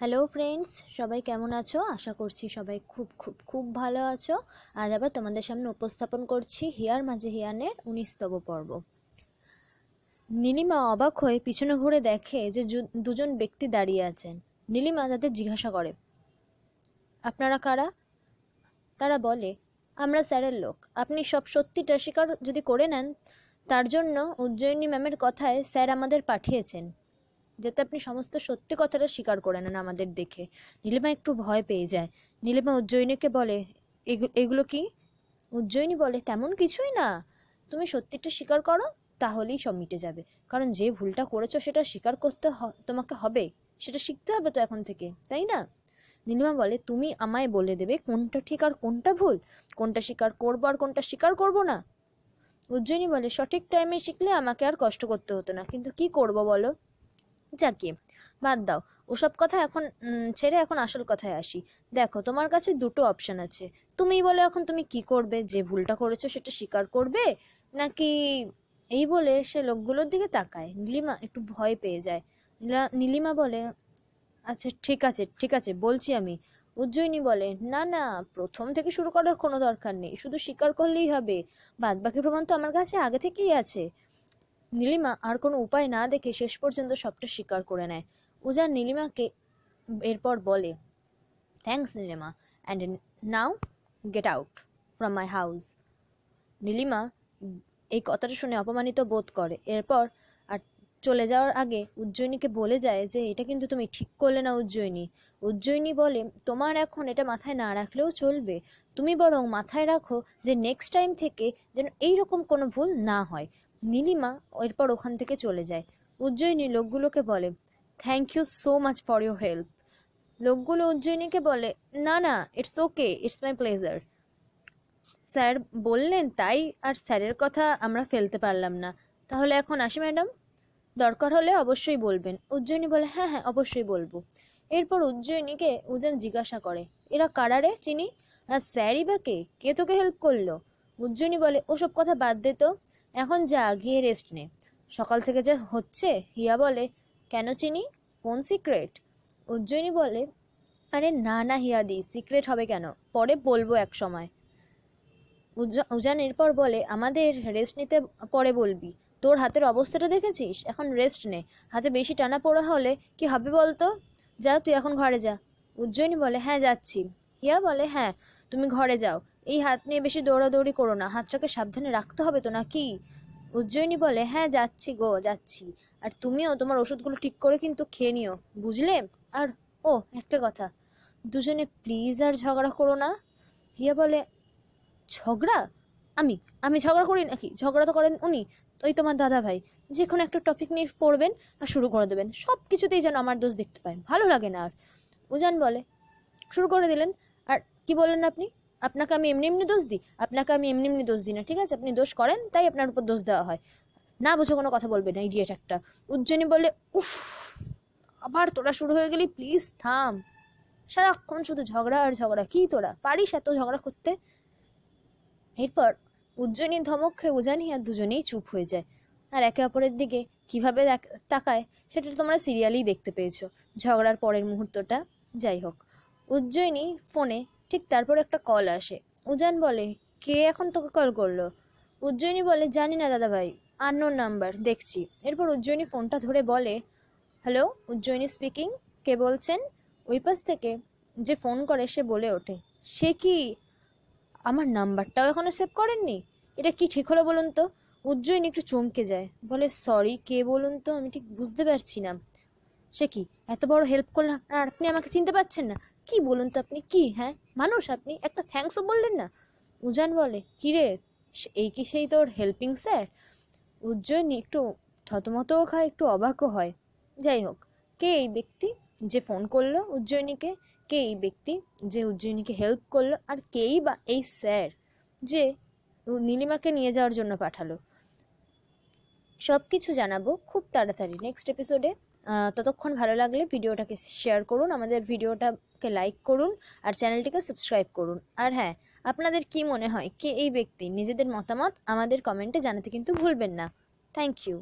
Hello friends, সবাই কেমন আছো? আশা করছি সবাই খুব খুব খুব ভালো আছো। আজ আবার তোমাদের সামনে উপস্থাপন করছি হিয়ার মাঝে হিয়ানের 19তম পর্ব। নীলিমা অবাক হয়ে পিছনে ঘুরে দেখে যে দুজন ব্যক্তি দাঁড়িয়ে আছেন। নীলিমা তাদের জিজ্ঞাসা করে, আপনারা কারা? তারা বলে, আমরা স্যারের লোক। আপনি সব সত্যিটা স্বীকার যদি করে নেন, তার জন্য উজ্জয়িনী ম্যামের কথায় স্যার আমাদের পাঠিয়েছেন, যাতে আপনি সমস্ত সত্যি কথাটা স্বীকার করে নেন আমাদের দেখে। নীলিমা একটু ভয় পেয়ে যায়। নীলিমা উজ্জয়িনীকে বলে, এগুলো কি? উজ্জয়িনী বলে, তেমন কিছুই না, তুমি সত্যিটা স্বীকার করো, তাহলেই সব মিটে যাবে। কারণ যে ভুলটা করেছো সেটা স্বীকার করতে তোমাকে হবে, সেটা শিখতে হবে তো এখন থেকে, তাই না? নীলিমা বলে, তুমি আমায় বলে দেবে কোনটা ঠিক আর কোনটা ভুল, কোনটা স্বীকার করবো আর কোনটা স্বীকার করবো না। উজ্জয়িনী বলে, সঠিক টাইমে শিখলে আমাকে আর কষ্ট করতে হতো না, কিন্তু কি করব বলো? যাকে বাদ দাও, ওসব কথা এখন ছেড়ে এখন আসল কথায় আসি। দেখো, তোমার কাছে দুটো অপশন আছে, তুমিই বলো এখন তুমি কি করবে। যে ভুলটা করেছো সেটা স্বীকার করবে, নাকি? এই বলে সে লোকগুলোর দিকে তাকায়। নীলিমা একটু ভয় পেয়ে যায়। নীলিমা বলে, আচ্ছা ঠিক আছে ঠিক আছে, বলছি আমি। উজ্জয়িনী বলে, না না, প্রথম থেকে শুরু করার কোনো দরকার নেই, শুধু স্বীকার করলেই হবে, বাদ বাকি প্রমাণ তো আমার কাছে আগে থেকেই আছে। নীলিমা আর কোনো উপায় না দেখে শেষ পর্যন্ত সবটা স্বীকার করে নেয়। উজান নীলিমাকে এরপর বলে, thanks Nilima, and now get out from my house. Nilima এই কথাটা শুনে অপমানিত বোধ করে। এরপর আর চলে যাওয়ার আগে উজ্জয়িনীকে বলে যায় যে এটা কিন্তু তুমি ঠিক করলে না উজ্জয়িনী। উজ্জয়িনী বলে, তোমার এখন এটা মাথায় না রাখলেও চলবে, তুমি বরং মাথায় রাখো যে নেক্সট টাইম থেকে যেন এইরকম কোনো ভুল না হয়। নীলিমা এরপর ওখান থেকে চলে যায়। উজ্জয়িনী লোকগুলোকে বলে, thank you so much for your help. লোকগুলো উজ্জয়িনীকে বলে, না না, it's okay, it's my pleasure. Sir বললেন তাই, আর স্যারের কথা আমরা ফেলতে পারলাম না। তাহলে এখন আসি ম্যাডাম, দরকার হলে অবশ্যই বলবেন। উজ্জয়িনী বলে, হ্যাঁ হ্যাঁ, অবশ্যই বলবো। এরপর উজ্জয়িনীকে উজান জিজ্ঞাসা করে, এরা কারা রে চিনি? আর স্যারই বা কে? কে তোকে হেল্প করলো? উজ্জয়িনী বলে, ওসব কথা বাদ দে তো, এখন যা গিয়ে রেস্ট নে, সকাল থেকে যা হচ্ছে। হিয়া বলে, কেন চিনি? কোন সিক্রেট? উজ্জয়িনী বলে, আরে না না হিয়াদি, সিক্রেট হবে কেন, পরে বলবো এক সময়। উজান এরপর বলে, আমাদের রেস্ট নিতে পরে বলবি, তোর হাতের অবস্থাটা দেখেছিস, এখন রেস্ট নে, হাতে বেশি টানা পোড়া হলে কি হবে বলতো? যা তুই এখন ঘরে যা। উজ্জয়িনী বলে, হ্যাঁ যাচ্ছি। হিয়া বলে, হ্যাঁ তুমি ঘরে যাও, এই হাত নিয়ে বেশি দৌড়াদৌড়ি করো না, হাতটাকে সাবধানে রাখতে হবে তো নাকি? উজ্জয়িনী বলে, হ্যাঁ যাচ্ছি গো যাচ্ছি, আর তুমিও তোমার ওষুধগুলো ঠিক করে কিন্তু খেয়ে নিও, বুঝলে? আর ও একটা কথা, দুজনে প্লিজ আর ঝগড়া করো না। হিয়া বলে, ঝগড়া? আমি আমি ঝগড়া করি নাকি? ঝগড়া তো করেন উনি, ওই তোমার দাদা ভাই। যে কোনো একটা টপিক নিয়ে পড়বেন আর শুরু করে দেবেন, সব কিছুতেই যেন আমার দোষ দেখতে পায়, ভালো লাগে না আর। উজান বলে, শুরু করে দিলেন। আর কি বললেন আপনি? আপনাকে আমি এমনি এমনি দোষ দিই? আপনাকে আমি এমনি এমনি দোষ দিই না, ঠিক আছে? আপনি দোষ করেন তাই আপনার উপর দোষ দেওয়া হয়। না বুঝে কোনো কথা বলবে না, ইডিয়েট একটা। উজ্জয়িনী বলে, উফ, আবার তোরা শুরু হয়ে গেলি, প্লিজ থাম, সারাক্ষণ শুধু ঝগড়া আর ঝগড়া, কি তোরা পারিস এত ঝগড়া করতে? এরপর উজ্জয়িনীর ধমক খেয়ে উজানি আর দুজনেই চুপ হয়ে যায়। আর একে অপরের দিকে কিভাবে তাকায় সেটা তোমরা সিরিয়ালেই দেখতে পেয়েছো, ঝগড়ার পরের মুহূর্তটা। যাই হোক, উজ্জয়িনী ফোনে ঠিক তারপর একটা কল আসে। উজান বলে, কে এখন তোকে কল করলো? উজ্জয়িনী বলে, জানি না দাদা ভাই, আননোন নাম্বার, দেখছি। এরপর উজ্জয়িনী ফোনটা ধরে বলে, হ্যালো, উজ্জয়িনী স্পিকিং, কে বলছেন? ওই পাশ থেকে যে ফোন করে সে বলে ওঠে, সে কি, আমার নাম্বারটাও এখনো সেভ করেননি? এটা কি ঠিক হলো বলুন তো? উজ্জয়িনী একটু চমকে যায়, বলে, সরি, কে বলুন তো, আমি ঠিক বুঝতে পারছি না। সে কি, এত বড় হেল্প করলাম আর আপনি আমাকে চিনতে পারছেন না? কি বলুন তো আপনি কি, হ্যাঁ মানুষ আপনি, একটা থ্যাঙ্কসও বললেন না? উজান বলে, কি রে, এই কি সেই তোর হেল্পিং স্যার? উজ্জয়িনী একটু থতমতও খায়, একটু অবাকও হয়। যাই হোক, কে এই ব্যক্তি যে ফোন করলো উজ্জয়িনীকে? কে এই ব্যক্তি যে উজ্জয়িনীকে হেল্প করলো? আর কেই বা এই স্যার যে নীলিমাকে নিয়ে যাওয়ার জন্য পাঠালো? সব কিছু জানাবো খুব তাড়াতাড়ি নেক্সট এপিসোডে। ততক্ষণ ভালো লাগলে ভিডিওটাকে শেয়ার করুন, আমাদের ভিডিওটাকে লাইক করুন, আর চ্যানেলটিকে সাবস্ক্রাইব করুন। আর হ্যাঁ, আপনাদের কি মনে হয় কে এই ব্যক্তি, নিজেদের মতামত আমাদের কমেন্টে জানাতে কিন্তু ভুলবেন না। Thank you.